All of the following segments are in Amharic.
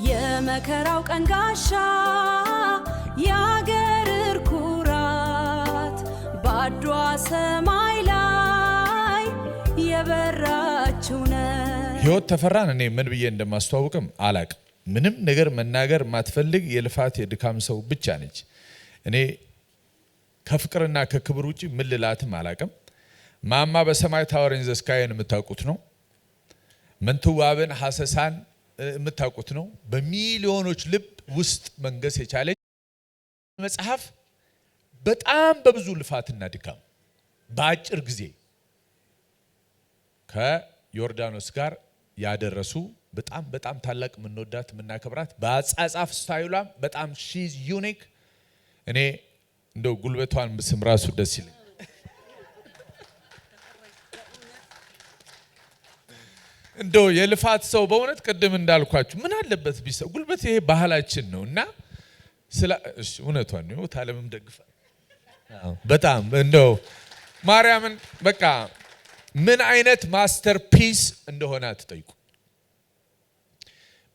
የመከራው ቀን ጋሻ ያገር ኩራት ባዷ ሰማይ ላይ የበራችው ነው። ህይወት ተፈራን እኔ ምን ብዬ እንደማስተዋውቅም አላቅም። ምንም ነገር መናገር ማትፈልግ የልፋት የድካም ሰው ብቻ ነች። እኔ ከፍቅርና ከክብር ውጪ ምን ልላትም አላቅም። ማማ በሰማይ ታወረኝ ዘስካይን የምታውቁት ነው። ምንትዋብን ሐሰሳን የምታውቁት ነው። በሚሊዮኖች ልብ ውስጥ መንገስ የቻለች መጽሐፍ በጣም በብዙ ልፋትና ድካም በአጭር ጊዜ ከዮርዳኖስ ጋር ያደረሱ በጣም ታላቅ ምንወዳት ምናከብራት በአጻጻፍ ስታይሏም በጣም ሺዝ ዩኒክ። እኔ እንደው ጉልበቷን ስም ራሱ ደስ ይለኝ። እንደው የልፋት ሰው በእውነት ቅድም እንዳልኳችሁ ምን አለበት ቢሰው ጉልበት ይሄ ባህላችን ነውና ስለ እውነቷን ነው ታለምም ደግፋ በጣም እንደው ማርያምን በቃ ምን አይነት ማስተርፒስ እንደሆነ አትጠይቁ።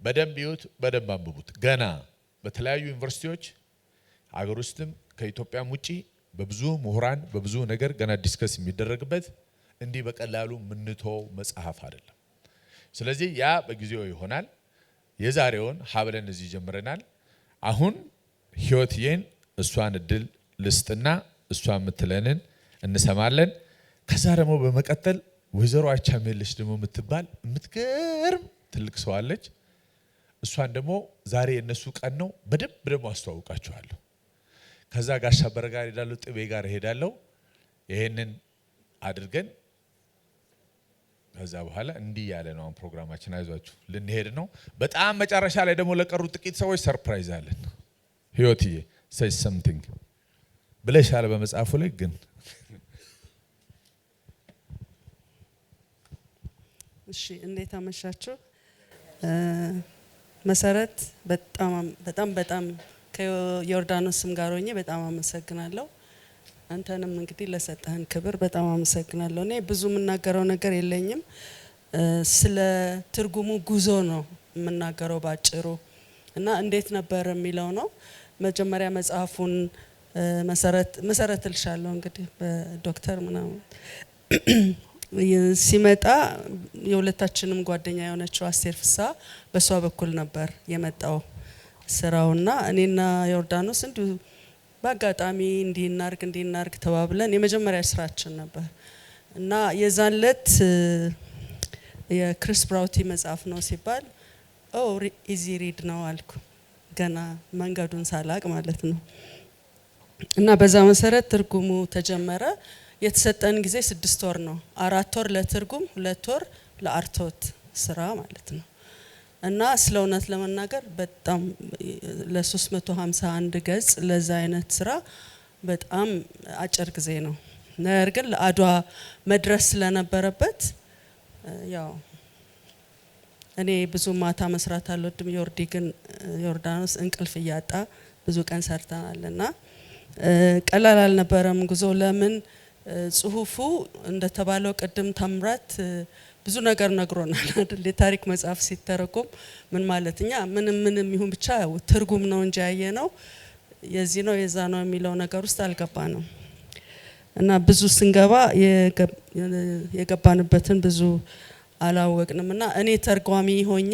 በደንብ ይዩት፣ በደንብ አንብቡት። ገና በተለያዩ ዩኒቨርሲቲዎች አገር ውስጥም ከኢትዮጵያም ውጪ በብዙ ምሁራን በብዙ ነገር ገና ዲስከስ የሚደረግበት እንዲህ በቀላሉ ምንተው መጽሐፍ አይደለም። ስለዚህ ያ በጊዜው ይሆናል። የዛሬውን ሀብለን እዚህ ጀምረናል። አሁን ህይወትዬን እሷን እድል ልስጥና እሷ የምትለንን እንሰማለን። ከዛ ደግሞ በመቀጠል ወይዘሮ አቻሜለሽ ደግሞ የምትባል የምትገርም ትልቅ ሰው አለች። እሷን ደግሞ ዛሬ የነሱ ቀን ነው፣ በደንብ ደግሞ አስተዋውቃችኋለሁ። ከዛ ጋሻ አበረ ጋር ሄዳለሁ፣ ጥቤ ጋር ሄዳለሁ። ይሄንን አድርገን ከዛ በኋላ እንዲህ ያለ ነው ፕሮግራማችን። አይዟችሁ ልንሄድ ነው። በጣም መጨረሻ ላይ ደግሞ ለቀሩ ጥቂት ሰዎች ሰርፕራይዝ አለን። ህይወትዬ say something ብለሻል በመጽሐፉ ላይ ግን እሺ እንዴት አመሻችሁ? መሰረት በጣም ከዮርዳኖስም ጋር ሆኜ በጣም አመሰግናለሁ። አንተንም እንግዲህ ለሰጠህን ክብር በጣም አመሰግናለሁ። እኔ ብዙ የምናገረው ነገር የለኝም። ስለ ትርጉሙ ጉዞ ነው የምናገረው ባጭሩ እና እንዴት ነበር የሚለው ነው። መጀመሪያ መጽሐፉን መሰረት ልሻለሁ እንግዲህ በዶክተር ምናምን ሲመጣ የሁለታችንም ጓደኛ የሆነችው አስቴር ፍሳ በሷ በኩል ነበር የመጣው ስራውና እኔና ዮርዳኖስ እንዲሁ በአጋጣሚ እንዲናርግ ተባብለን የመጀመሪያ ስራችን ነበር እና የዛንለት የክሪስ ብራውቲ መጽሐፍ ነው ሲባል ኢዚ ሪድ ነው አልኩ፣ ገና መንገዱን ሳላቅ ማለት ነው። እና በዛ መሰረት ትርጉሙ ተጀመረ። የተሰጠን ጊዜ 6 ወር ነው። 4 ወር ለትርጉም፣ 2 ወር ለአርቶት ስራ ማለት ነው። እና ስለ እውነት ለመናገር በጣም ለ351 ገጽ ለዛ አይነት ስራ በጣም አጭር ጊዜ ነው። ነገር ግን ለአድዋ መድረስ ስለነበረበት ያው እኔ ብዙ ማታ መስራት አልወድም። ዮርዳኖስ እንቅልፍ እያጣ ብዙ ቀን ሰርተናልና ቀላል አልነበረም ጉዞ። ለምን ጽሁፉ እንደተባለው ቅድም ታምራት ብዙ ነገር ነግሮናል አይደል? የታሪክ መጽሐፍ ሲተረጎም ምን ማለትኛ ምንም ይሁን ብቻ ትርጉም ነው እንጂ ያየነው የዚህ ነው የዛ ነው የሚለው ነገር ውስጥ አልገባንም። እና ብዙ ስንገባ የገባንበትን ብዙ አላወቅንም። እና እኔ ተርጓሚ ሆኜ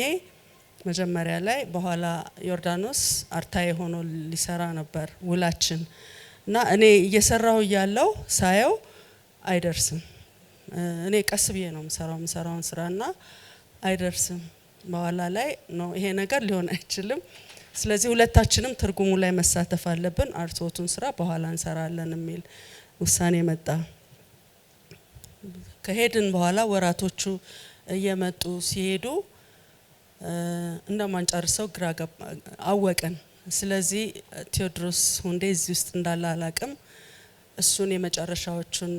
መጀመሪያ ላይ በኋላ ዮርዳኖስ አርታዬ ሆኖ ሊሰራ ነበር ውላችን። እና እኔ እየሰራሁ ያለው ሳየው አይደርስም። እኔ ቀስ ብዬ ነው የምሰራውን ስራና አይደርስም። በኋላ ላይ ነው ይሄ ነገር ሊሆን አይችልም፣ ስለዚህ ሁለታችንም ትርጉሙ ላይ መሳተፍ አለብን፣ አርቶቱን ስራ በኋላ እንሰራለን የሚል ውሳኔ መጣ። ከሄድን በኋላ ወራቶቹ እየመጡ ሲሄዱ እንደማንጨርሰው ግራ አወቅን። ስለዚህ ቴዎድሮስ ሁንዴ እዚህ ውስጥ እንዳለ አላቅም፣ እሱን የመጨረሻዎቹን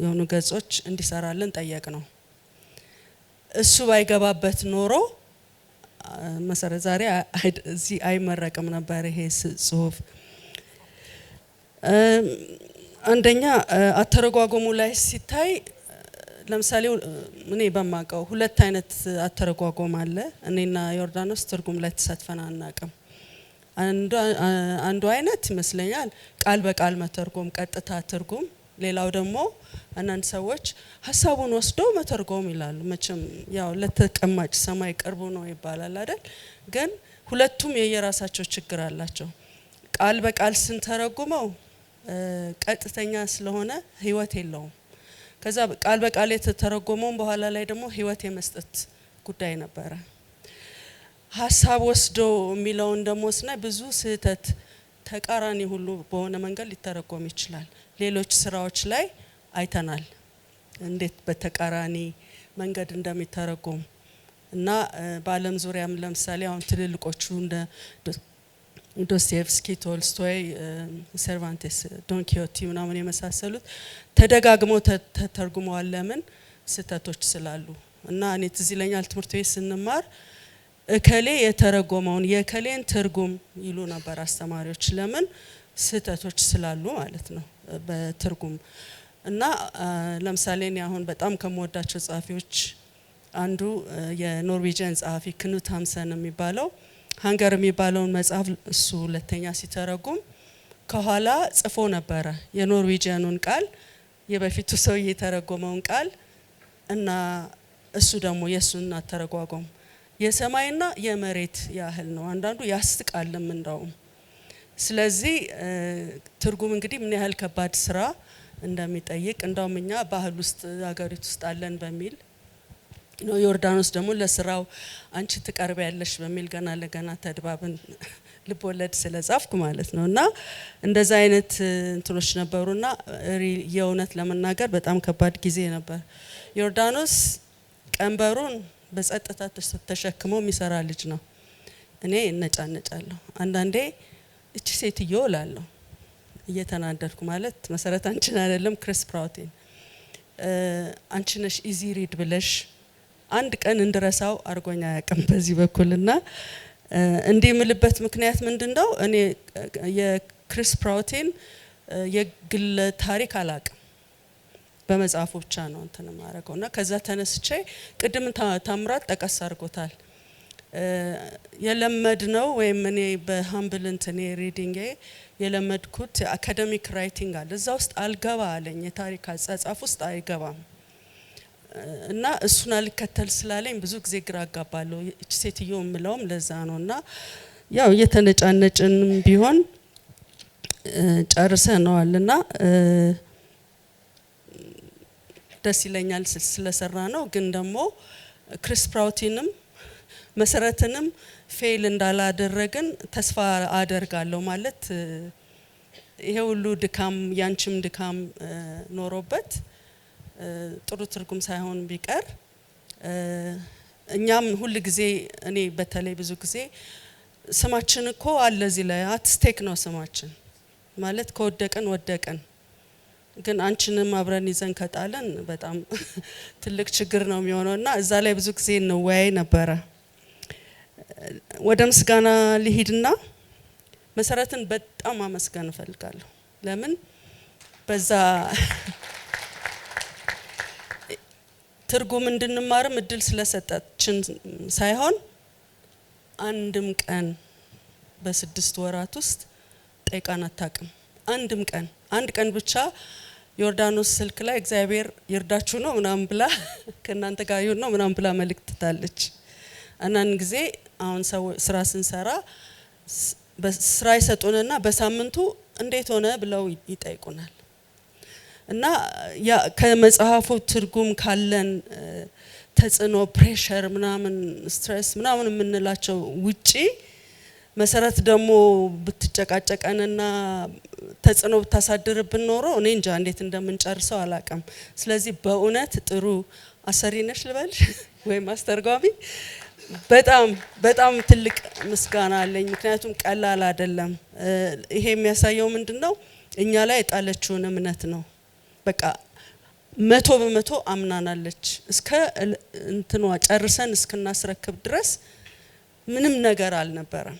የሆኑ ገጾች እንዲሰራልን ጠየቅ ነው። እሱ ባይገባበት ኖሮ መሰረት ዛሬ እዚህ አይመረቅም ነበር ይሄ ጽሁፍ። አንደኛ አተረጓጎሙ ላይ ሲታይ ለምሳሌ እኔ በማቀው ሁለት አይነት አተረጓጎም አለ። እኔና ዮርዳኖስ ትርጉም ላይ ተሳትፈን አናውቅም። አንዱ አይነት ይመስለኛል ቃል በቃል መተርጎም፣ ቀጥታ ትርጉም። ሌላው ደግሞ አንዳንድ ሰዎች ሀሳቡን ወስዶ መተርጎም ይላሉ። መቼም ያው ለተቀማጭ ሰማይ ቅርቡ ነው ይባላል አይደል? ግን ሁለቱም የየራሳቸው ችግር አላቸው። ቃል በቃል ስንተረጉመው ቀጥተኛ ስለሆነ ህይወት የለውም። ከዛ ቃል በቃል የተተረጎመው በኋላ ላይ ደግሞ ህይወት የመስጠት ጉዳይ ነበረ። ሀሳብ ወስዶ የሚለውን ደግሞ ስናይ ብዙ ስህተት ተቃራኒ ሁሉ በሆነ መንገድ ሊተረጎም ይችላል። ሌሎች ስራዎች ላይ አይተናል እንዴት በተቃራኒ መንገድ እንደሚተረጎም እና በዓለም ዙሪያም ለምሳሌ አሁን ትልልቆቹ እንደ ዶስቶየቭስኪ፣ ቶልስቶይ፣ ሰርቫንቴስ፣ ዶን ኪዮቲ ምናምን የመሳሰሉት ተደጋግመው ተተርጉመዋል። ለምን? ስህተቶች ስላሉ። እና እኔ ትዝ ይለኛል ትምህርት ቤት ስንማር እከሌ የተረጎመውን የከሌን ትርጉም ይሉ ነበር አስተማሪዎች። ለምን? ስህተቶች ስላሉ ማለት ነው በትርጉም። እና ለምሳሌ እኔ አሁን በጣም ከምወዳቸው ጸሐፊዎች አንዱ የኖርዌጂያን ጸሐፊ ክኑት ሃምሰን የሚባለው ሃንገር የሚባለውን መጽሐፍ እሱ ሁለተኛ ሲተረጉም ከኋላ ጽፎ ነበረ የኖርዌጂያኑን ቃል፣ የበፊቱ ሰው የተረጎመውን ቃል እና እሱ ደግሞ የሱን አተረጓጎም የሰማይና የመሬት ያህል ነው። አንዳንዱ ያስቃልም እንደውም። ስለዚህ ትርጉም እንግዲህ ምን ያህል ከባድ ስራ እንደሚጠይቅ እንደውም እኛ ባህል ውስጥ ሀገሪቱ ውስጥ አለን በሚል ነው። ዮርዳኖስ ደግሞ ለስራው አንቺ ትቀርቢያለሽ በሚል ገና ለገና ተድባብን ልቦለድ ስለጻፍኩ ማለት ነው። እና እንደዛ አይነት እንትኖች ነበሩና የእውነት ለመናገር በጣም ከባድ ጊዜ ነበር። ዮርዳኖስ ቀንበሩን በጸጥታ ተሸክሞ የሚሰራ ልጅ ነው። እኔ እነጫነጫለሁ አንዳንዴ እቺ ሴትዮ እላለሁ እየተናደድኩ። ማለት መሰረት አንቺን አይደለም ክሪስ ፕራውቲን አንቺ ነሽ ኢዚ ሪድ ብለሽ አንድ ቀን እንድረሳው አርጎኛ ያቀም በዚህ በኩልና እንዲህ ምልበት ምክንያት ምንድነው? እኔ የክሪስ ፕራውቲን የግል ታሪክ አላቅም፣ በመጽሐፉ ብቻ ነው እንትን ማረገውና ከዛ ተነስቼ ቅድም ታምራት ጠቀስ አርጎታል። የለመድነው ወይም እኔ በሃምብል እንትን ሪዲንግ የለመድኩት አካዳሚክ ራይቲንግ አለ እዛ ውስጥ አልገባ አለኝ። የታሪክ አጻጻፍ ውስጥ አይገባም እና እሱን አልከተል ስላለኝ ብዙ ጊዜ ግራ አጋባለሁ። እቺ ሴትዮ ምለውም ለዛ ነውና ያው እየተነጫነጭን ቢሆን ጨርሰናልና ደስ ይለኛል ስለሰራ ነው። ግን ደግሞ ክሪስ ፕራውቲንም መሰረትንም ፌል እንዳላደረግን ተስፋ አደርጋለሁ። ማለት ይሄ ሁሉ ድካም ያንቺም ድካም ኖሮበት ጥሩ ትርጉም ሳይሆን ቢቀር እኛም ሁሉ ጊዜ እኔ በተለይ ብዙ ጊዜ ስማችን እኮ አለ እዚህ ላይ አትስቴክ ነው ስማችን ማለት ከወደቀን ወደቀን፣ ግን አንቺንም አብረን ይዘን ከጣለን በጣም ትልቅ ችግር ነው የሚሆነውና እዛ ላይ ብዙ ጊዜ እንወያይ ነበረ። ወደ ምስጋና ሊሂድና መሰረትን በጣም አመስገን እፈልጋለሁ። ለምን በዛ ትርጉም እንድንማርም እድል ስለሰጠችን ሳይሆን አንድም ቀን በ6 ወራት ውስጥ ጠይቃን አታውቅም። አንድም ቀን አንድ ቀን ብቻ ዮርዳኖስ ስልክ ላይ እግዚአብሔር ይርዳችሁ ነው ምናምን ብላ ከናንተ ጋር ይሁን ነው ምናምን ብላ መልእክት ትታለች። አንዳንድ ጊዜ አሁን ስራ ስንሰራ በስራ ይሰጡንና በሳምንቱ እንዴት ሆነ ብለው ይጠይቁናል። እና ያ ከመጽሐፉ ትርጉም ካለን ተጽዕኖ ፕሬሸር ምናምን ስትሬስ ምናምን የምንላቸው ውጪ መሰረት ደግሞ ብትጨቃጨቀንና ተጽዕኖ ብታሳድርብን ኖሮ እኔ እንጃ እንዴት እንደምንጨርሰው አላቅም። ስለዚህ በእውነት ጥሩ አሰሪ ነሽ ልበል ወይ አስተርጓሚ በጣም በጣም ትልቅ ምስጋና አለኝ። ምክንያቱም ቀላል አይደለም። ይሄ የሚያሳየው ምንድነው? እኛ ላይ የጣለችውን እምነት ነው። በቃ 100% አምናናለች። እስከ እንትኗ ጨርሰን እስክናስረክብ ድረስ ምንም ነገር አልነበረም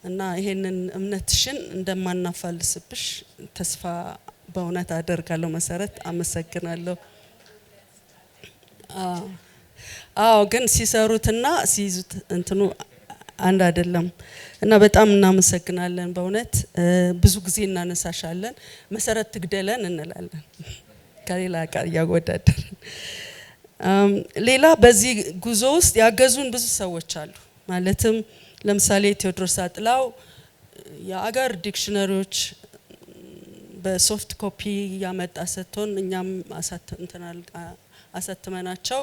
እና ይሄንን እምነትሽን እንደማናፋልስብሽ ተስፋ በእውነት አደርጋለሁ። መሰረት አመሰግናለሁ። አዎ ግን ሲሰሩትና ሲይዙት እንትኑ አንድ አይደለም እና በጣም እናመሰግናለን በእውነት ብዙ ጊዜ እናነሳሻለን መሰረት ትግደለን እንላለን ከሌላ ጋር ያወዳደርን ሌላ በዚህ ጉዞ ውስጥ ያገዙን ብዙ ሰዎች አሉ ማለትም ለምሳሌ ቴዎድሮስ አጥላው የአገር ዲክሽነሪዎች በሶፍት ኮፒ ያመጣ ሰጥቶን እኛም አሳተመናቸው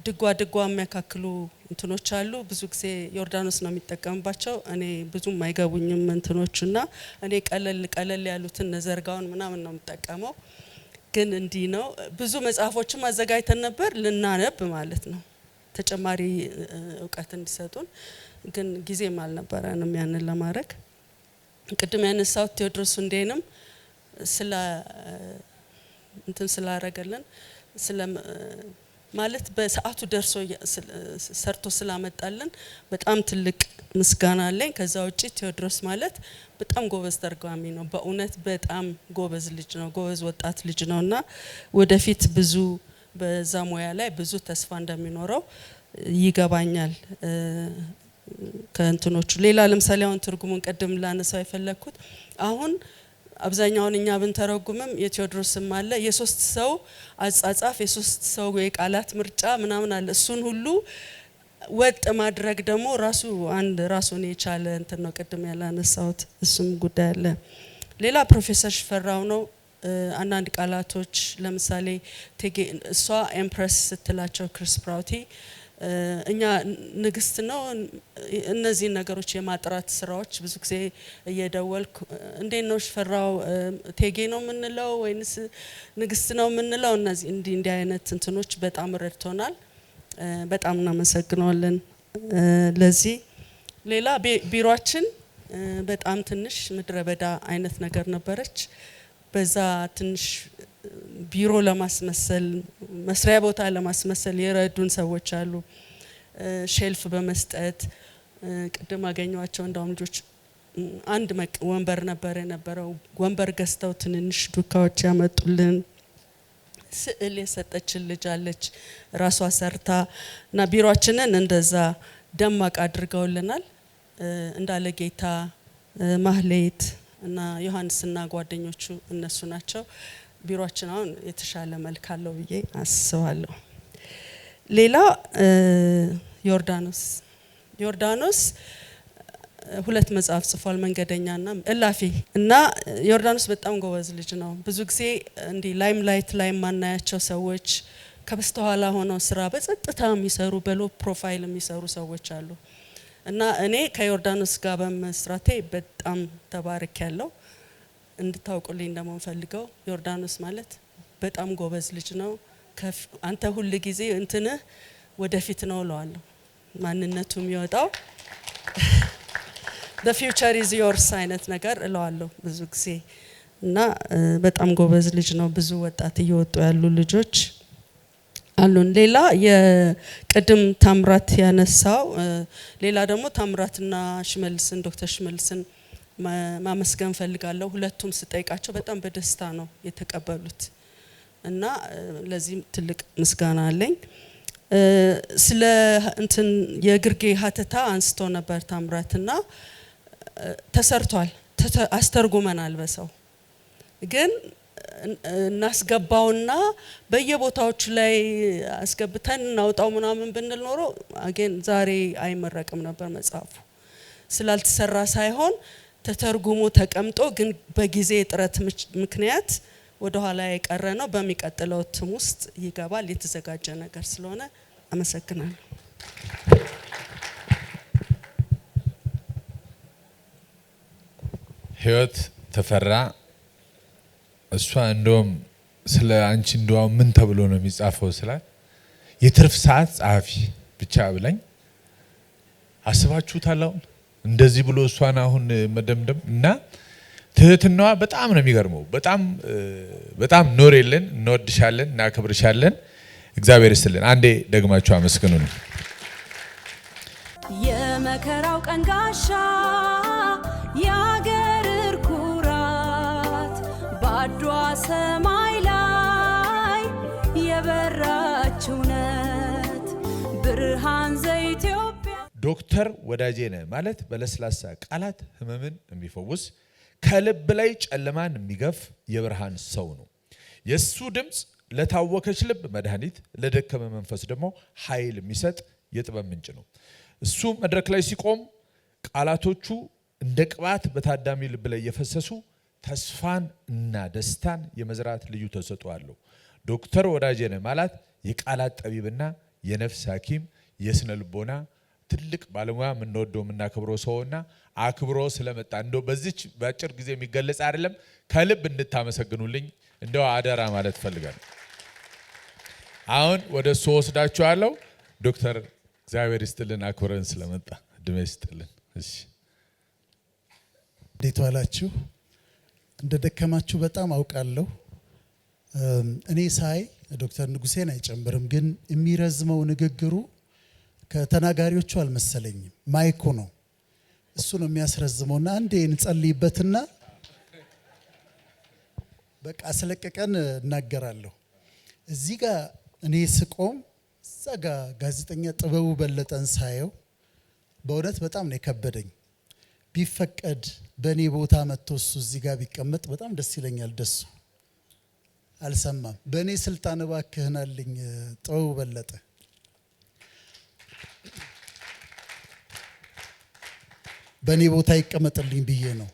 ድጓ የሚያካክሉ እንትኖች አሉ ብዙ ጊዜ ዮርዳኖስ ነው የሚጠቀምባቸው እኔ ብዙም አይገቡኝም እንትኖቹና እኔ ቀለል ያሉትን ነዘርጋውን ምናምን ነው የምጠቀመው ግን እንዲህ ነው ብዙ መጽሐፎችም አዘጋጅተን ነበር ልናነብ ማለት ነው ተጨማሪ ዕውቀት እንዲሰጡን ግን ጊዜም አልነበረንም ያንን ለማድረግ ቅድም ያነሳው ቴዎድሮስ እንዴንም ስለ እንትን ስላረገልን ስለ ማለት በሰዓቱ ደርሶ ሰርቶ ስላመጣልን በጣም ትልቅ ምስጋና አለኝ ከዛ ውጪ ቴዎድሮስ ማለት በጣም ጎበዝ ተርጓሚ ነው በእውነት በጣም ጎበዝ ልጅ ነው ጎበዝ ወጣት ልጅ ነውና ወደፊት ብዙ በዛ ሙያ ላይ ብዙ ተስፋ እንደሚኖረው ይገባኛል ከእንትኖቹ ሌላ ለምሳሌ አሁን ትርጉሙን ቀደም ላነሳው የፈለኩት አሁን አብዛኛውን እኛ ብንተረጉምም የቴዎድሮስም አለ የሶስት ሰው አጻጻፍ የሶስት ሰው የቃላት ምርጫ ምናምን አለ እሱን ሁሉ ወጥ ማድረግ ደግሞ ራሱን የቻለ እንትን ነው ቀደም ያላነሳሁት እሱም ጉዳይ አለ ሌላ ፕሮፌሰር ሽፈራው ነው አንዳንድ ቃላቶች ለምሳሌ እሷ ኤምፕረስ ስትላቸው ክሪስ ፕራውቲ እኛ ንግስት ነው እነዚህ ነገሮች የማጥራት ስራዎች ብዙ ጊዜ እየደወልኩ እንዴት ነው ሽፈራው ቴጌ ነው ምንለው ወይንስ ንግስት ነው ምንለው እነዚህ እንዲህ አይነት እንትኖች በጣም ረድቶናል በጣም እናመሰግናለን ለዚህ ሌላ ቢሮአችን በጣም ትንሽ ምድረበዳ አይነት ነገር ነበረች በዛ ትንሽ ቢሮ ለማስመሰል መስሪያ ቦታ ለማስመሰል የረዱን ሰዎች አሉ ሼልፍ በመስጠት ቅድም አገኘዋቸው እንዳውም ልጆች አንድ ወንበር ነበረው ወንበር ገዝተው ትንንሽ ዱካዎች ያመጡልን ስዕል የሰጠችን ልጅ አለች ራሷ ሰርታ እና ቢሮአችንን እንደዛ ደማቅ አድርገውልናል እንዳለ ጌታ ማህሌት እና ዮሐንስና ጓደኞቹ እነሱ ናቸው ቢሮአችን አሁን የተሻለ መልክ አለው ብዬ አስባለሁ ሌላ ዮርዳኖስ ሁለት መጽሐፍ ጽፏል መንገደኛና እላፊ እና ዮርዳኖስ በጣም ጎበዝ ልጅ ነው ብዙ ጊዜ እንዲ ላይምላይት ላይ ማናያቸው ሰዎች ከበስተኋላ ሆነው ስራ በጸጥታ የሚሰሩ በሎ ፕሮፋይል የሚሰሩ ሰዎች አሉ እና እኔ ከዮርዳኖስ ጋር በመስራቴ በጣም ተባርኬያለሁ እንድታውቁልኝ ደግሞ ፈልገው ዮርዳኖስ ማለት በጣም ጎበዝ ልጅ ነው አንተ ሁሉ ጊዜ እንትነህ ወደፊት ነው ለዋለሁ ማንነቱ የሚወጣው the future is yours አይነት ነገር እለዋለሁ ብዙ ጊዜ እና በጣም ጎበዝ ልጅ ነው ብዙ ወጣት እየወጡ ያሉ ልጆች አሉን ሌላ የቅድም ታምራት ያነሳው ሌላ ደግሞ ታምራትና ሽመልስን ዶክተር ሽመልስን ማመስገን ፈልጋለሁ ሁለቱም ስጠይቃቸው በጣም በደስታ ነው የተቀበሉት እና ለዚህ ትልቅ ምስጋና አለኝ ስለ እንትን የግርጌ ሀተታ አንስቶ ነበር ታምራትና ተሰርቷል አስተርጉመናል በሰው ግን እናስገባውና በየቦታዎቹ ላይ አስገብተን እናውጣው ምናምን ብንል ኖሮ አገን ዛሬ አይመረቅም ነበር መጽሐፉ ስላልተሰራ ሳይሆን ተተርጉሞ ተቀምጦ ግን በጊዜ ጥረት ምክንያት ወደ ኋላ የቀረ ነው በሚቀጥለው እትም ውስጥ ይገባል የተዘጋጀ ነገር ስለሆነ አመሰግናለሁ ህይወት ተፈራ እሷ እንደውም ስለ አንቺ እንደው ምን ተብሎ ነው የሚጻፈው ስላት የትርፍ ሰዓት ጸሐፊ ብቻ ብለኝ አስባችሁታል አሁን እንደዚህ ብሎ እሷን አሁን መደምደም እና ትህትናዋ በጣም ነው የሚገርመው በጣም ኖሬልን እንወድሻለን እናከብርሻለን እግዚአብሔር ይስጥልን አንዴ ደግማችሁ አመስግኑልኝ የመከራው ቀን ጋሻ ያገር ኩራት ባዷ ሰማይ ላይ የበራችው ብርሃን ዘኢትዮጵያ ዶክተር ወዳጄነህ ማለት በለስላሳ ቃላት ህመምን የሚፈውስ ከልብ ላይ ጨለማን የሚገፍ የብርሃን ሰው ነው። የሱ ድምጽ ለታወከች ልብ መድኃኒት፣ ለደከመ መንፈስ ደግሞ ኃይል የሚሰጥ የጥበብ ምንጭ ነው። እሱ መድረክ ላይ ሲቆም ቃላቶቹ እንደ ቅባት በታዳሚ ልብ ላይ የፈሰሱ ተስፋን እና ደስታን የመዝራት ልዩ ተሰጥኦ አለው። ዶክተር ወዳጄነህ ማለት የቃላት ጠቢብና የነፍስ ሐኪም የስነ ልቦና ትልቅ ባለሙያ የምንወደው የምናከብረው ሰውና አክብሮ ስለመጣ እንደው በዚች በአጭር ጊዜ የሚገለጽ አይደለም። ከልብ እንድታመሰግኑልኝ እንደው አደራ ማለት ፈልጋለሁ። አሁን ወደ እሱ ወስዳችኋለሁ። ዶክተር እግዚአብሔር ይስጥልን፣ አክብረን ስለመጣ እድሜ ይስጥልን። እሺ እንዴት ዋላችሁ? እንደደከማችሁ በጣም አውቃለሁ። እኔ ሳይ ዶክተር ንጉሴን አይጨምርም፣ ግን የሚረዝመው ንግግሩ ከተናጋሪዎቹ አልመሰለኝም። ማይኩ ነው እሱ ነው የሚያስረዝመውና አንዴ እንጸልይበትና በቃ አስለቀቀን እናገራለሁ። እዚህ ጋር እኔ ስቆም እዛ ጋር ጋዜጠኛ ጥበቡ በለጠን ሳየው በእውነት በጣም ነው የከበደኝ። ቢፈቀድ በእኔ ቦታ መጥቶ እሱ እዚህ ጋር ቢቀመጥ በጣም ደስ ይለኛል። ደሱ አልሰማም። በእኔ ስልጣን እባክህናልኝ ጥበቡ በለጠ በእኔ ቦታ ይቀመጥልኝ ብዬ ነው።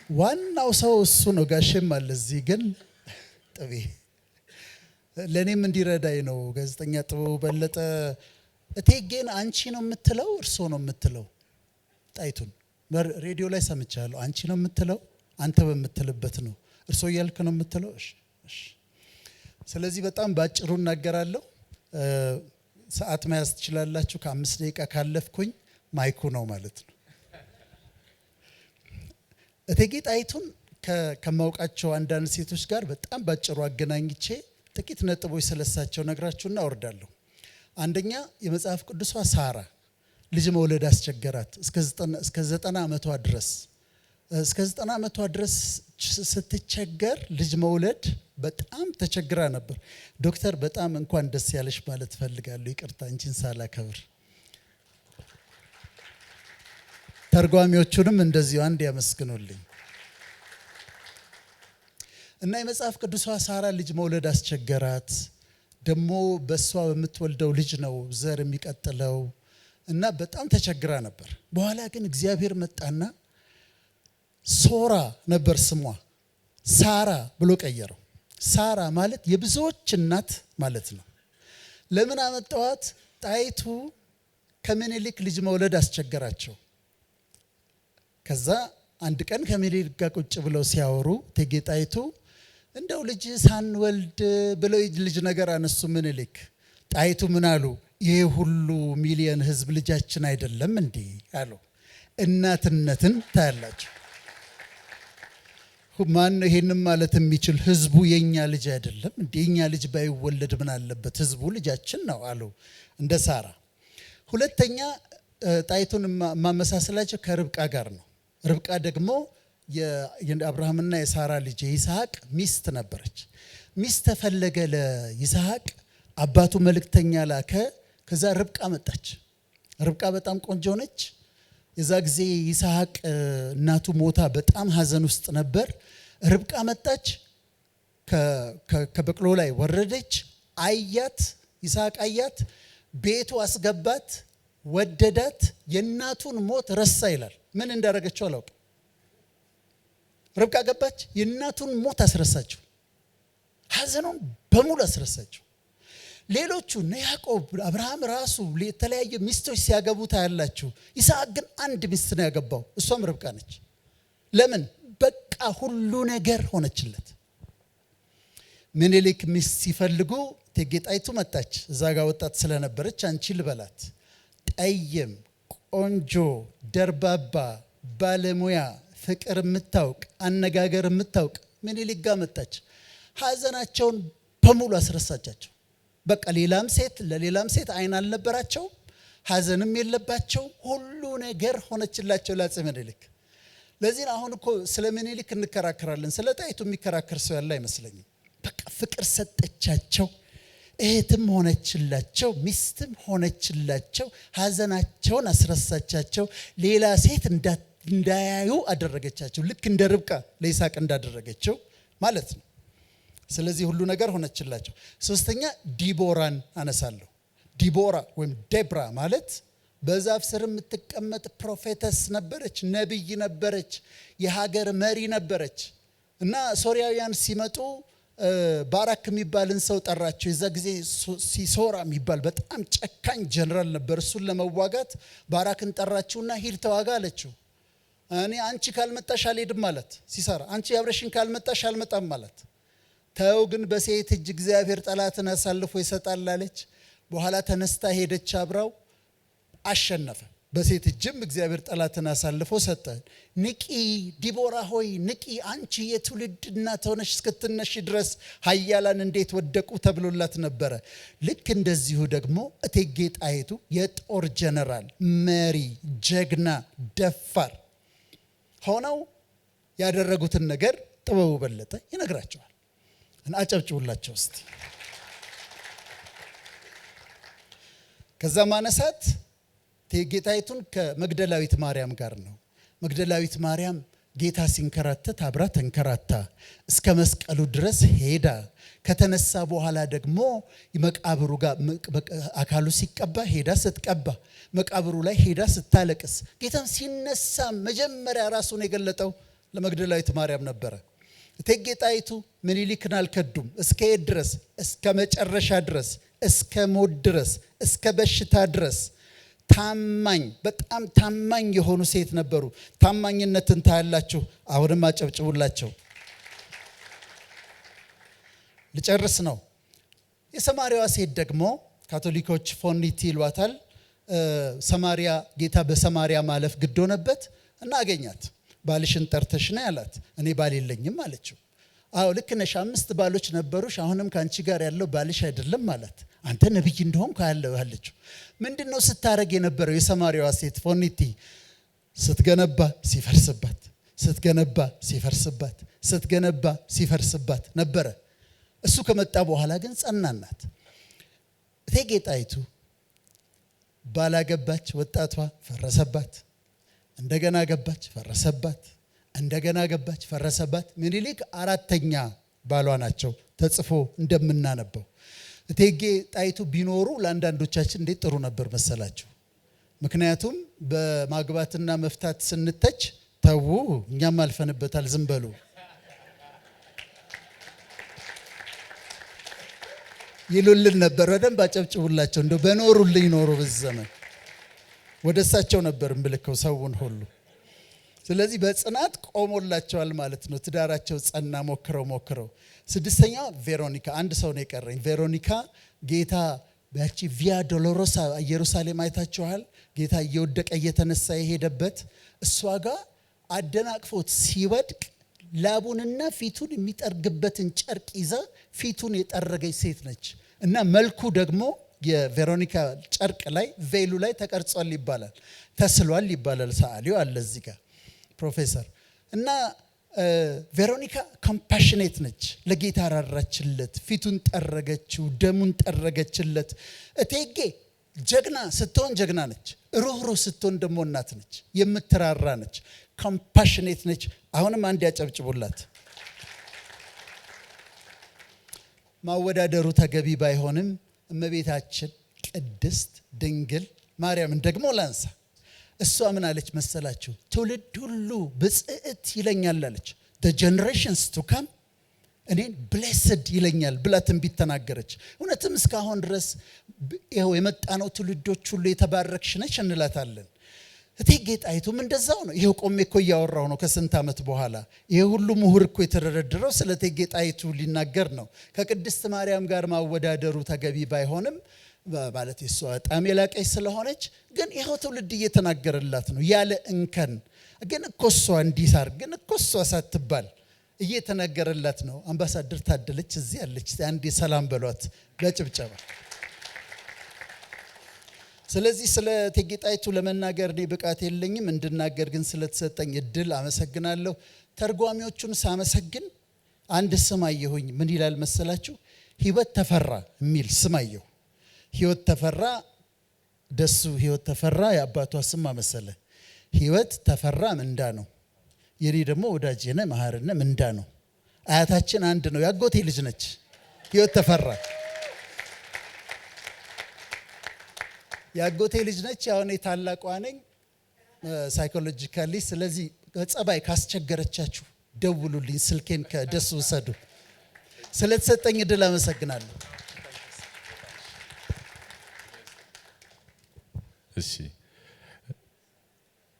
ዋናው ሰው እሱ ነው። ጋሼም አለ እዚህ፣ ግን ጥቤ ለእኔም እንዲረዳኝ ነው። ጋዜጠኛ ጥበቡ በለጠ እቴጌን አንቺ ነው የምትለው እርሶ ነው የምትለው? ጣይቱን ሬዲዮ ላይ ሰምቻለሁ። አንቺ ነው የምትለው? አንተ በምትልበት ነው እርሶ እያልክ ነው የምትለው? እሺ። ስለዚህ በጣም ባጭሩ እናገራለሁ። ሰዓት መያዝ ትችላላችሁ። ከ5 ደቂቃ ካለፍኩኝ ማይኩ ነው ማለት ነው። እቴጌ ጣይቱን ከማውቃቸው አንዳንድ ሴቶች ጋር በጣም ባጭሩ አገናኝቼ ጥቂት ነጥቦች ስለሳቸው ነግራችሁና አወርዳለሁ። አንደኛ የመጽሐፍ ቅዱሷ ሳራ ልጅ መውለድ አስቸገራት። እስከ 90 ዓመቷ ድረስ ስትቸገር ልጅ መውለድ በጣም ተቸግራ ነበር። ዶክተር በጣም እንኳን ደስ ያለሽ ማለት ፈልጋለሁ። ይቅርታ አንቺን ሳላከብር። ተርጓሚዎቹንም እንደዚሁ አንድ ያመስግኑልኝ። እና የመጽሐፍ ቅዱሷ ሳራ ልጅ መውለድ አስቸገራት። ደግሞ በሷ በምትወልደው ልጅ ነው ዘር የሚቀጥለው እና በጣም ተቸግራ ነበር። በኋላ ግን እግዚአብሔር መጣና ሶራ ነበር ስሟ፣ ሳራ ብሎ ቀየረው። ሳራ ማለት የብዙዎች እናት ማለት ነው። ለምን አመጣዋት? ጣይቱ ከምኒልክ ልጅ መውለድ አስቸገራቸው። ከዛ አንድ ቀን ከምኒልክ ጋር ቁጭ ብለው ሲያወሩ እቴጌ ጣይቱ እንደው ልጅ ሳንወልድ ብለው ልጅ ነገር አነሱ። ምኒልክ ጣይቱ ምን አሉ? ይሄ ሁሉ ሚሊዮን ህዝብ ልጃችን አይደለም እንዴ አሉ። እናትነትን ታያላችሁ። ማን ይሄንን ማለት የሚችል? ህዝቡ የኛ ልጅ አይደለም እንዴ? የኛ ልጅ ባይወለድ ምን አለበት? ህዝቡ ልጃችን ነው አሉ። እንደ ሳራ። ሁለተኛ ጣይቱን ማመሳሰላቸው ከርብቃ ጋር ነው። ርብቃ ደግሞ የአብርሃምና የሳራ ልጅ የይስሐቅ ሚስት ነበረች። ሚስት ተፈለገ ለይስሐቅ። አባቱ መልእክተኛ ላከ። ከዛ ርብቃ መጣች። ርብቃ በጣም ቆንጆ ነች። የዛ ጊዜ ይስሐቅ እናቱ ሞታ በጣም ሀዘን ውስጥ ነበር። ርብቃ መጣች፣ ከበቅሎ ላይ ወረደች፣ አያት። ይስሐቅ አያት፣ ቤቱ አስገባት፣ ወደዳት። የእናቱን ሞት ረሳ ይላል። ምን እንዳደረገችው አላውቅም። ርብቃ ገባች፣ የእናቱን ሞት አስረሳቸው፣ ሀዘኑን በሙሉ አስረሳቸው። ሌሎቹ ያዕቆብ፣ አብርሃም ራሱ የተለያየ ሚስቶች ሲያገቡ ታያላችሁ። ይስሐቅ ግን አንድ ሚስት ነው ያገባው፣ እሷም ርብቃ ነች። ለምን? በቃ ሁሉ ነገር ሆነችለት። ምኒልክ ሚስት ሲፈልጉ እቴጌ ጣይቱ መጣች። እዛ ጋር ወጣት ስለነበረች አንቺ ልበላት፣ ጠይም፣ ቆንጆ፣ ደርባባ፣ ባለሙያ፣ ፍቅር የምታውቅ፣ አነጋገር የምታውቅ ምኒልክ ጋር መጣች። ሀዘናቸውን በሙሉ አስረሳቻቸው። በቃ ለሌላም ሴት አይን አልነበራቸው፣ ሀዘንም የለባቸው። ሁሉ ነገር ሆነችላቸው ለአፄ ምኒልክ። ለዚህ አሁን እኮ ስለ ምኒልክ እንከራከራለን። ስለ ጣይቱ የሚከራከር ሰው ያለ አይመስለኝም። በቃ ፍቅር ሰጠቻቸው፣ እህትም ሆነችላቸው፣ ሚስትም ሆነችላቸው፣ ሀዘናቸውን አስረሳቻቸው፣ ሌላ ሴት እንዳያዩ አደረገቻቸው። ልክ እንደ ርብቃ ለይስሐቅ እንዳደረገችው ማለት ነው። ስለዚህ ሁሉ ነገር ሆነችላቸው። ሶስተኛ ዲቦራን አነሳለሁ። ዲቦራ ወይም ዴብራ ማለት በዛፍ ስር የምትቀመጥ ፕሮፌተስ ነበረች፣ ነብይ ነበረች፣ የሀገር መሪ ነበረች። እና ሶሪያውያን ሲመጡ ባራክ የሚባልን ሰው ጠራቸው። የዛ ጊዜ ሲሶራ የሚባል በጣም ጨካኝ ጀነራል ነበር። እሱን ለመዋጋት ባራክን ጠራችውና ሂድ ተዋጋ አለችው። እኔ አንቺ ካልመጣሽ አልሄድም ማለት ሲሰራ፣ አንቺ አብረሽን ካልመጣሽ አልመጣም ማለት። ተው ግን በሴት እጅ እግዚአብሔር ጠላትን አሳልፎ ይሰጣል አለች። በኋላ ተነስታ ሄደች፣ አብራው አሸነፈ። በሴት እጅም እግዚአብሔር ጠላትን አሳልፎ ሰጠ። ንቂ ዲቦራ ሆይ ንቂ፣ አንቺ የትውልድ እናት ሆነሽ እስክትነሺ ድረስ ኃያላን እንዴት ወደቁ ተብሎላት ነበረ። ልክ እንደዚሁ ደግሞ እቴጌ ጣይቱ የጦር ጀነራል፣ መሪ፣ ጀግና፣ ደፋር ሆነው ያደረጉትን ነገር ጥበቡ በለጠ ይነግራቸዋል። አጨብጭቡላቸው እስቲ። ከዛ ማነሳት እቴጌ ጣይቱን ከመግደላዊት ማርያም ጋር ነው። መግደላዊት ማርያም ጌታ ሲንከራተት አብራ ተንከራታ እስከ መስቀሉ ድረስ ሄዳ፣ ከተነሳ በኋላ ደግሞ መቃብሩ ጋር አካሉ ሲቀባ ሄዳ ስትቀባ፣ መቃብሩ ላይ ሄዳ ስታለቅስ፣ ጌታም ሲነሳ መጀመሪያ ራሱን የገለጠው ለመግደላዊት ማርያም ነበረ። እቴጌ ጣይቱ ምኒልክን አልከዱም። እስከ የት ድረስ? እስከ መጨረሻ ድረስ፣ እስከ ሞት ድረስ፣ እስከ በሽታ ድረስ ታማኝ፣ በጣም ታማኝ የሆኑ ሴት ነበሩ። ታማኝነትን ታያላችሁ። አሁንም አጨብጭቡላቸው። ልጨርስ ነው። የሰማሪያዋ ሴት ደግሞ ካቶሊኮች ፎኒቲ ይሏታል። ሰማሪያ ጌታ በሰማሪያ ማለፍ ግድ ሆነበት እና አገኛት። ባልሽን ጠርተሽ ነው ያላት። እኔ ባል የለኝም አለችው። አዎ ልክ ነሽ፣ 5 ባሎች ነበሩሽ፣ አሁንም ካንቺ ጋር ያለው ባልሽ አይደለም ማለት። አንተ ነብይ እንደሆንኩ ያለው አለችው። ምንድነው ስታረግ የነበረው? የሰማሪያዋ ሴት ፎኒቲ ስትገነባ ሲፈርስባት፣ ስትገነባ ሲፈርስባት፣ ስትገነባ ሲፈርስባት ነበረ። እሱ ከመጣ በኋላ ግን ጸናናት። እቴጌ ጣይቱ ባላገባች፣ ወጣቷ ፈረሰባት፣ እንደገና ገባች ፈረሰባት፣ እንደገና ገባች ፈረሰባት። ምኒልክ 4ኛ ባሏ ናቸው ተጽፎ እንደምናነበው። እቴጌ ጣይቱ ቢኖሩ ለአንዳንዶቻችን እንዴት ጥሩ ነበር መሰላችሁ። ምክንያቱም በማግባትና መፍታት ስንተች ተው እኛም አልፈንበታል ዝም በሉ ይሉልን ነበር። በደንብ አጨብጭቡላቸው። እንደው በኖሩልኝ ኖሮ በዘመን ወደሳቸው ነበር እምልከው ሰውን ሁሉ። ስለዚህ በጽናት ቆሞላቸዋል ማለት ነው። ትዳራቸው ጸና። ሞክረው 6ኛው ቬሮኒካ። አንድ ሰው ነው የቀረኝ። ቬሮኒካ ጌታ በያቺ ቪያ ዶሎሮሳ ኢየሩሳሌም አይታችኋል። ጌታ እየወደቀ እየተነሳ የሄደበት እሷ ጋር አደናቅፎት ሲወድቅ ላቡንና ፊቱን የሚጠርግበትን ጨርቅ ይዛ ፊቱን የጠረገች ሴት ነች። እና መልኩ ደግሞ የቬሮኒካ ጨርቅ ላይ ቬሉ ላይ ተቀርጿል ይባላል፣ ተስሏል ይባላል። ሰዓሊው አለ እዚህ ጋር ፕሮፌሰር። እና ቬሮኒካ ኮምፓሽኔት ነች። ለጌታ ራራችለት፣ ፊቱን ጠረገችው፣ ደሙን ጠረገችለት። እቴጌ ጀግና ስትሆን ጀግና ነች፣ ሩህሩህ ስትሆን ደግሞ እናት ነች፣ የምትራራ ነች፣ ኮምፓሽኔት ነች። አሁንም አንድ ያጨብጭቡላት። ማወዳደሩ ተገቢ ባይሆንም እመቤታችን ቅድስት ድንግል ማርያምን ደግሞ ላንሳ። እሷ ምን አለች መሰላችሁ? ትውልድ ሁሉ ብጽዕት ይለኛል አለች። the generations to come እኔን blessed ይለኛል ብላ ትንቢት ተናገረች። እውነትም እስካሁን ድረስ ይሄው የመጣነው ትውልዶች ሁሉ የተባረክሽ ነሽ እንላታለን። እቴጌ ጣይቱም እንደዛው ነው። ይሄው ቆሜ እኮ እያወራው ነው ከስንት ዓመት በኋላ። ይሄ ሁሉ ምሁር እኮ የተደረደረው ስለ እቴጌ ጣይቱ ሊናገር ነው። ከቅድስት ማርያም ጋር ማወዳደሩ ተገቢ ባይሆንም ማለት እሷ በጣም የላቀች ስለሆነች ግን ይሄው ትውልድ እየተናገረላት ነው ያለ እንከን። ግን እኮ እሷ እንዲሳር ግን እኮ እሷ ሳትባል እየተናገረላት ነው። አምባሳደር ታደለች እዚህ ያለች አንድ ሰላም በሏት በጭብጨባ። ስለዚህ ስለ እቴጌ ጣይቱ ለመናገር እኔ ብቃት የለኝም። እንድናገር ግን ስለተሰጠኝ እድል አመሰግናለሁ። ተርጓሚዎቹን ሳመሰግን አንድ ስም አየሁኝ። ምን ይላል መሰላችሁ? ህይወት ተፈራ የሚል ስም አየሁ። ህይወት ተፈራ ደሱ ህይወት ተፈራ የአባቷ ስም መሰለ። ህይወት ተፈራ ምንዳ ነው። የኔ ደግሞ ወዳጄነ መሐረነ ምንዳ ነው። አያታችን አንድ ነው። ያጎቴ ልጅ ነች ህይወት ተፈራ። ያጎቴ ልጅ ነች። አሁን የታላቋ ነኝ ሳይኮሎጂካሊ። ስለዚህ ጸባይ ካስቸገረቻችሁ ደውሉልኝ፣ ስልኬን ከደሱ ወሰዱ። ስለተሰጠኝ እድል አመሰግናለሁ። እሺ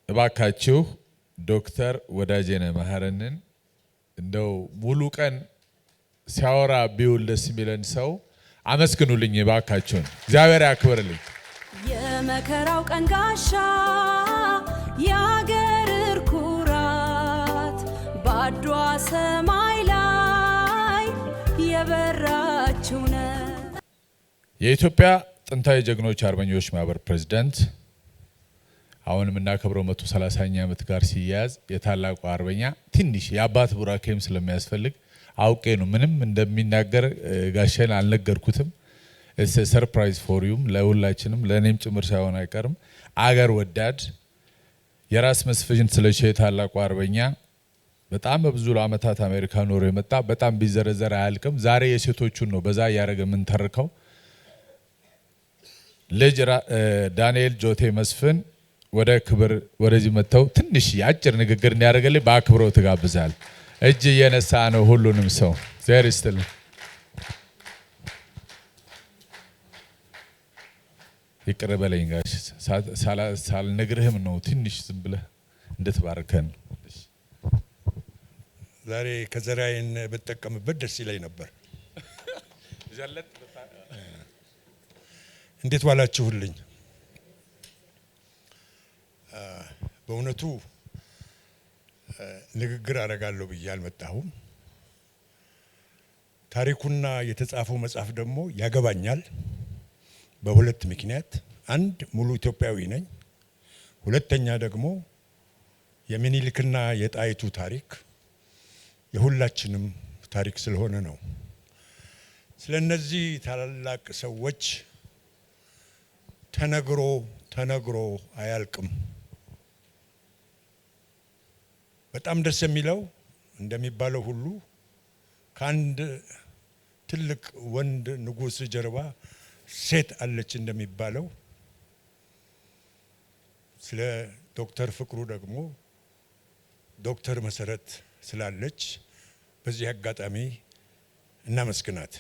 እባካችሁ ዶክተር ወዳጄነ መሐረንን እንደው ሙሉ ቀን ሲያወራ ቢውል ደስ የሚለን ሰው አመስግኑልኝ እባካችሁን። እግዚአብሔር ያክብርልኝ። የመከራው ቀን ጋሻ የአገር ኩራት ባድዋ ሰማይ ላይ የበራችው ነው። የኢትዮጵያ ጥንታዊ ጀግኖች አርበኞች ማህበር ፕሬዝዳንት አሁን የምናከብረው 130ኛ ዓመት ጋር ሲያያዝ የታላቁ አርበኛ ትንሽ የአባት ቡራኬም ስለሚያስፈልግ አውቄ ነው ምንም እንደሚናገር ጋሸን አልነገርኩትም። ሰርፕራይዝ ፎር ዩም ለሁላችንም ለኔም ጭምር ሳይሆን አይቀርም። አገር ወዳድ የራስ መስፍን ስለሺ የታላቁ አርበኛ በጣም በብዙ ዓመታት አሜሪካ ኖሮ የመጣ በጣም ቢዘረዘር አያልቅም። ዛሬ የሴቶቹን ነው በዛ ያረገ ምን ተርከው ልጅ ዳንኤል ጆቴ መስፍን ወደ ክብር ወደዚህ መተው ትንሽ አጭር ንግግር እንዲያደርግልኝ በአክብሮት ተጋብዛል። እጅ እየነሳ ነው ሁሉንም ሰው ዘር ይስጥል። ይቅር በለኝ ጋሽ ሳልነግርህም ነው ትንሽ ዝም ብለህ እንድትባርከን። ዛሬ ከዘራዬን በተጠቀምበት ደስ ይለኝ ነበር። እንዴት ዋላችሁልኝ? በእውነቱ ንግግር አደርጋለሁ ብዬ አልመጣሁም። ታሪኩና የተጻፈው መጽሐፍ ደግሞ ያገባኛል በሁለት ምክንያት። አንድ ሙሉ ኢትዮጵያዊ ነኝ። ሁለተኛ ደግሞ የሚኒሊክና የጣይቱ ታሪክ የሁላችንም ታሪክ ስለሆነ ነው። ስለነዚህ ታላላቅ ሰዎች ተነግሮ አያልቅም። በጣም ደስ የሚለው እንደሚባለው ሁሉ ከአንድ ትልቅ ወንድ ንጉስ ጀርባ ሴት አለች እንደሚባለው ስለ ዶክተር ፍቅሩ ደግሞ ዶክተር መሰረት ስላለች በዚህ አጋጣሚ እናመስግናት።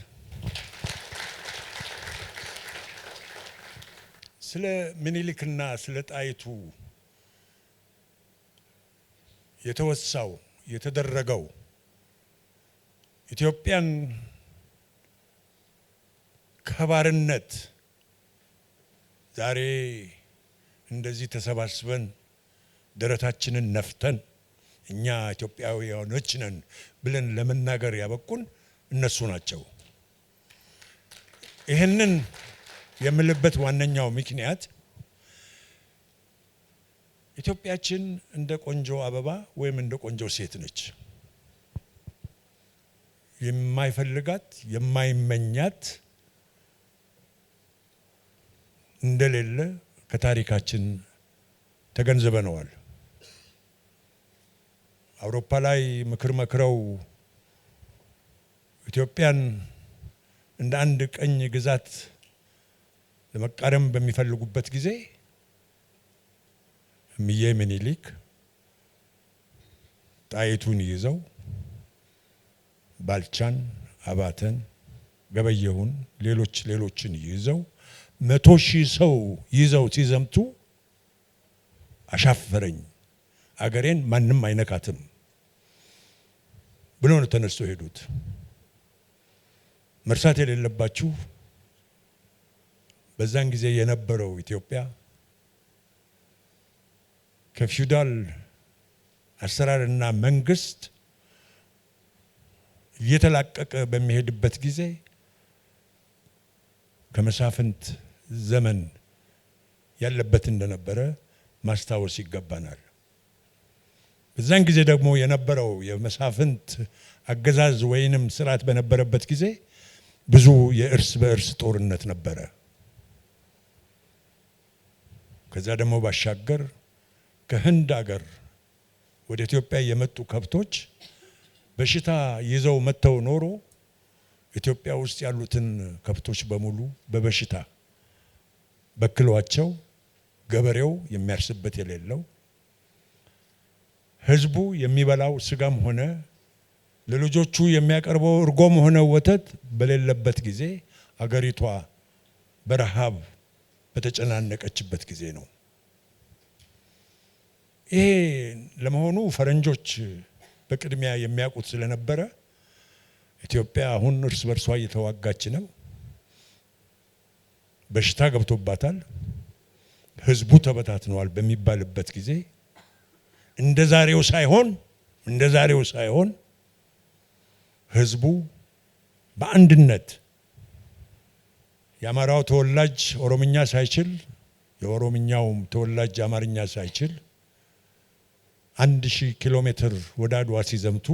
ስለ ሚኒሊክና ስለ ጣይቱ የተወሳው የተደረገው ኢትዮጵያን ከባርነት ዛሬ እንደዚህ ተሰባስበን ደረታችንን ነፍተን እኛ ኢትዮጵያውያኖች ነን ብለን ለመናገር ያበቁን እነሱ ናቸው። ይሄንን የምልበት ዋነኛው ምክንያት ኢትዮጵያችን እንደ ቆንጆ አበባ ወይም እንደ ቆንጆ ሴት ነች። የማይፈልጋት የማይመኛት እንደሌለ ከታሪካችን ተገንዝበነዋል። አውሮፓ ላይ ምክር መክረው ኢትዮጵያን እንደ አንድ ቀኝ ግዛት ለመቃረም በሚፈልጉበት ጊዜ እምዬ ምኒልክ ጣይቱን ይዘው ባልቻን፣ አባተን፣ ገበየሁን ሌሎችን ይዘው 100,000 ሰው ይዘው ሲዘምቱ አሻፈረኝ አገሬን ማንም አይነካትም ብሎ ነው ተነስቶ ሄዱት። መርሳት የሌለባችሁ በዛን ጊዜ የነበረው ኢትዮጵያ ከፊውዳል አሰራርና መንግስት እየተላቀቀ በሚሄድበት ጊዜ ከመሳፍንት ዘመን ያለበት እንደነበረ ማስታወስ ይገባናል። በዛን ጊዜ ደግሞ የነበረው የመሳፍንት አገዛዝ ወይንም ስርዓት በነበረበት ጊዜ ብዙ የእርስ በእርስ ጦርነት ነበረ። ከዛ ደግሞ ባሻገር ከህንድ ሀገር ወደ ኢትዮጵያ የመጡ ከብቶች በሽታ ይዘው መተው ኖሮ ኢትዮጵያ ውስጥ ያሉትን ከብቶች በሙሉ በበሽታ በክሏቸው ገበሬው የሚያርስበት የሌለው ህዝቡ የሚበላው ስጋም ሆነ ለልጆቹ የሚያቀርበው እርጎም ሆነ ወተት በሌለበት ጊዜ አገሪቷ በረሃብ በተጨናነቀችበት ጊዜ ነው። ይሄ ለመሆኑ ፈረንጆች በቅድሚያ የሚያውቁት ስለነበረ ኢትዮጵያ አሁን እርስ በርሷ እየተዋጋች ነው። በሽታ ገብቶባታል። ህዝቡ ተበታትነዋል በሚባልበት ጊዜ እንደዛሬው ሳይሆን ህዝቡ በአንድነት የአማራው ተወላጅ ኦሮምኛ ሳይችል የኦሮምኛውም ተወላጅ አማርኛ ሳይችል 1000 ኪሎ ሜትር ወደ አድዋ ሲዘምቱ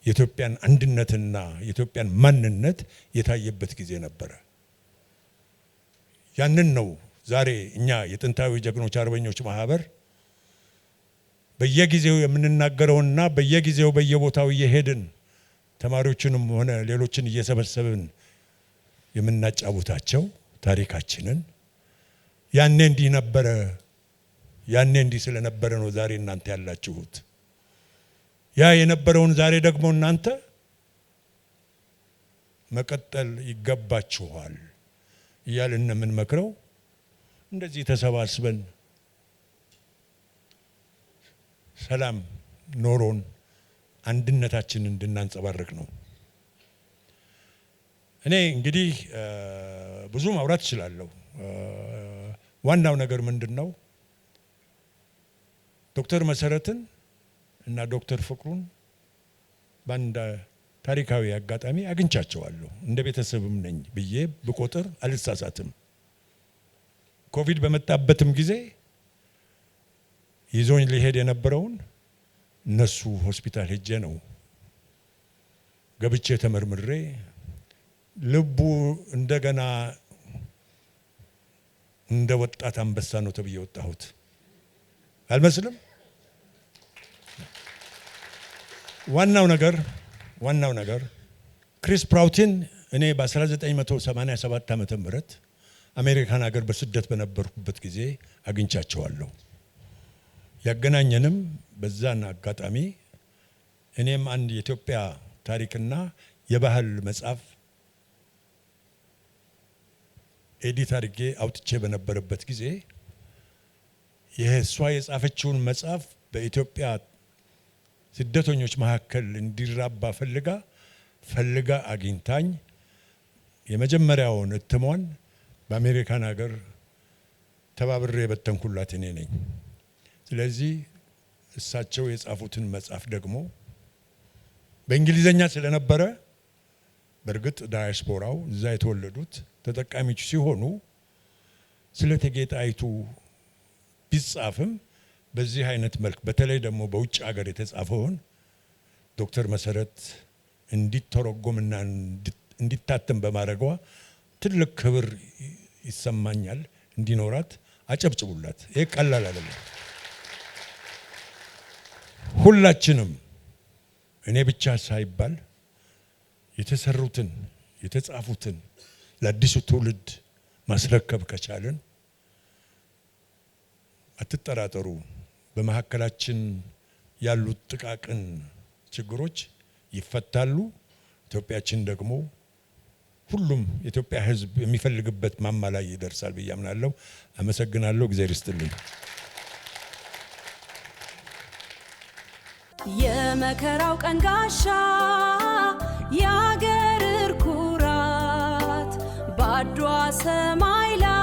የኢትዮጵያን አንድነትና የኢትዮጵያን ማንነት የታየበት ጊዜ ነበረ። ያንን ነው ዛሬ እኛ የጥንታዊ ጀግኖች አርበኞች ማህበር በየጊዜው የምንናገረውና በየጊዜው በየቦታው እየሄድን ተማሪዎችንም ሆነ ሌሎችን እየሰበሰብን የምናጫውታቸው ታሪካችንን ያኔ እንዲህ ነበረ፣ ያኔ እንዲህ ስለነበረ ነው ዛሬ እናንተ ያላችሁት። ያ የነበረውን ዛሬ ደግሞ እናንተ መቀጠል ይገባችኋል እያልን የምንመክረው እንደዚህ ተሰባስበን ሰላም ኖሮን አንድነታችንን እንድናንጸባርቅ ነው። እኔ እንግዲህ ብዙ ማውራት እችላለሁ። ዋናው ነገር ምንድነው? ዶክተር መሰረትን እና ዶክተር ፍቅሩን በአንድ ታሪካዊ አጋጣሚ አግኝቻቸዋለሁ። እንደ ቤተሰብም ነኝ ብዬ ብቆጥር አልሳሳትም። ኮቪድ በመጣበትም ጊዜ ይዞኝ ሊሄድ የነበረውን እነሱ ሆስፒታል ሄጄ ነው ገብቼ ተመርምሬ ልቡ እንደገና እንደ ወጣት አንበሳ ነው ተብዬ ወጣሁት። አልመስልም? ዋናው ነገር ክሪስ ፕራውቲን እኔ በ1987 ዓመተ ምህረት አሜሪካን ሀገር በስደት በነበርኩበት ጊዜ አግኝቻቸዋለሁ። ያገናኘንም በዛን አጋጣሚ እኔም አንድ የኢትዮጵያ ታሪክና የባህል መጽሐፍ ኤዲት አድርጌ አውጥቼ በነበረበት ጊዜ የሷ የጻፈችውን መጽሐፍ በኢትዮጵያ ስደተኞች መካከል እንዲራባ ፈልጋ አግኝታኝ የመጀመሪያውን እትሟን በአሜሪካን ሀገር ተባብሬ በተንኩላት እኔ ነኝ። ስለዚህ እሳቸው የጻፉትን መጽሐፍ ደግሞ በእንግሊዘኛ ስለነበረ በርግጥ ዳያስፖራው እዛ የተወለዱት ተጠቃሚዎች ሲሆኑ ስለ እቴጌ ጣይቱ ቢጻፍም በዚህ አይነት መልክ በተለይ ደግሞ በውጭ ሀገር የተጻፈውን ዶክተር መሰረት እንዲተረጎምና እንዲታተም በማድረጓ ትልቅ ክብር ይሰማኛል። እንዲኖራት አጨብጭቡላት። ይሄ ቀላል አይደለም። ሁላችንም እኔ ብቻ ሳይባል የተሰሩትን የተጻፉትን ለአዲሱ ትውልድ ማስረከብ ከቻልን አትጠራጠሩ፣ በመካከላችን ያሉት ጥቃቅን ችግሮች ይፈታሉ። ኢትዮጵያችን ደግሞ ሁሉም የኢትዮጵያ ሕዝብ የሚፈልግበት ማማ ላይ ይደርሳል ብዬ አምናለሁ። አመሰግናለሁ። እግዚአብሔር ይስጥልኝ። የመከራው ቀን ጋሻ የአገር ኩራት ባድዋ ሰማይ ላይ